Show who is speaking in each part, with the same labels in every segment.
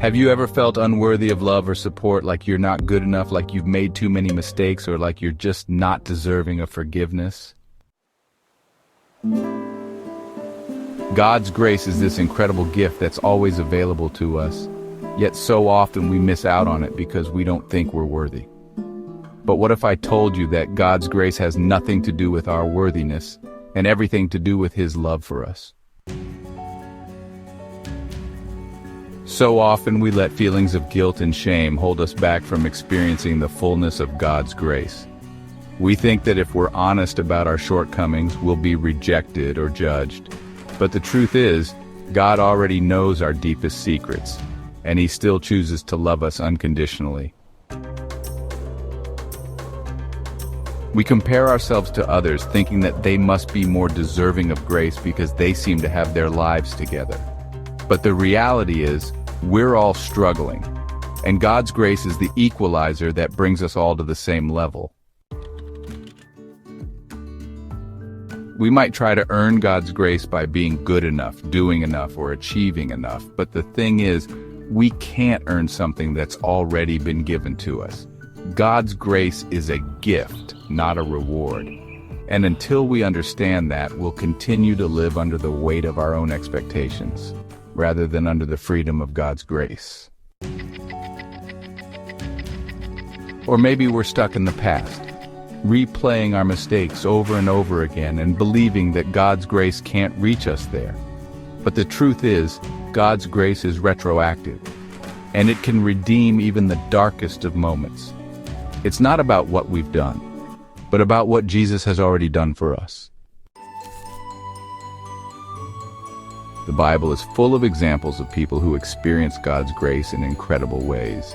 Speaker 1: Have you ever felt unworthy of love or support, like you're not good enough, like you've made too many mistakes, or like you're just not deserving of forgiveness? God's grace is this incredible gift that's always available to us, yet so often we miss out on it because we don't think we're worthy. But what if I told you that God's grace has nothing to do with our worthiness and everything to do with His love for us? So often we let feelings of guilt and shame hold us back from experiencing the fullness of God's grace. We think that if we're honest about our shortcomings, we'll be rejected or judged. But the truth is, God already knows our deepest secrets, and He still chooses to love us unconditionally. We compare ourselves to others, thinking that they must be more deserving of grace because they seem to have their lives together. But the reality is, we're all struggling, and God's grace is the equalizer that brings us all to the same level. We might try to earn God's grace by being good enough, doing enough, or achieving enough, but the thing is, we can't earn something that's already been given to us. God's grace is a gift, not a reward. And until we understand that, we'll continue to live under the weight of our own expectations, rather than under the freedom of God's grace. Or maybe we're stuck in the past, replaying our mistakes over and over again and believing that God's grace can't reach us there. But the truth is, God's grace is retroactive, and it can redeem even the darkest of moments. It's not about what we've done, but about what Jesus has already done for us. The Bible is full of examples of people who experienced God's grace in incredible ways.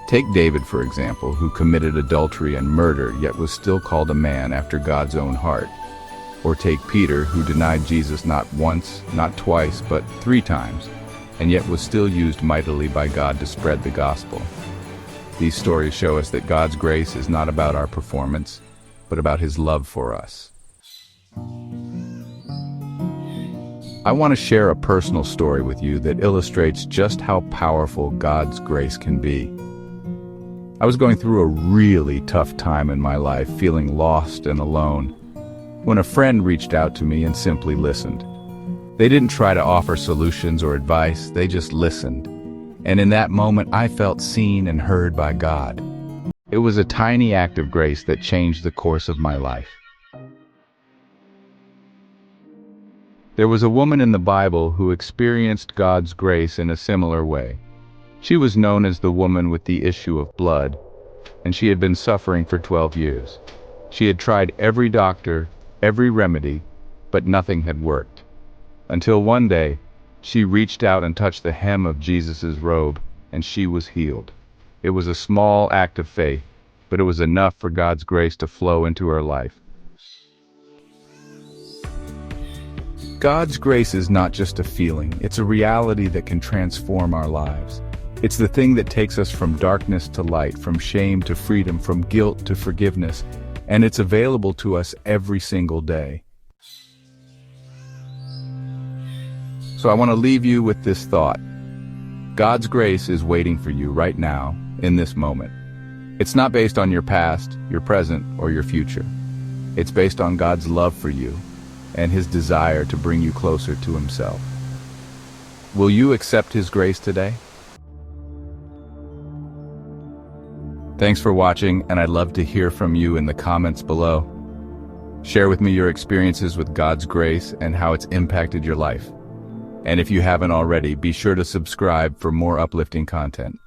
Speaker 1: Take David, for example, who committed adultery and murder, yet was still called a man after God's own heart. Or take Peter, who denied Jesus not once, not twice, but 3 times, and yet was still used mightily by God to spread the gospel. These stories show us that God's grace is not about our performance, but about His love for us. I want to share a personal story with you that illustrates just how powerful God's grace can be. I was going through a really tough time in my life, feeling lost and alone, when a friend reached out to me and simply listened. They didn't try to offer solutions or advice, they just listened. And in that moment, I felt seen and heard by God. It was a tiny act of grace that changed the course of my life. There was a woman in the Bible who experienced God's grace in a similar way. She was known as the woman with the issue of blood, and she had been suffering for 12 years. She had tried every doctor, every remedy, but nothing had worked. Until one day, she reached out and touched the hem of Jesus' robe, and she was healed. It was a small act of faith, but it was enough for God's grace to flow into her life. God's grace is not just a feeling, it's a reality that can transform our lives. It's the thing that takes us from darkness to light, from shame to freedom, from guilt to forgiveness, and it's available to us every single day. So I want to leave you with this thought. God's grace is waiting for you right now, in this moment. It's not based on your past, your present, or your future. It's based on God's love for you and His desire to bring you closer to Himself. Will you accept His grace today? Thanks for watching, and I'd love to hear from you in the comments below. Share with me your experiences with God's grace and how it's impacted your life. And if you haven't already, be sure to subscribe for more uplifting content.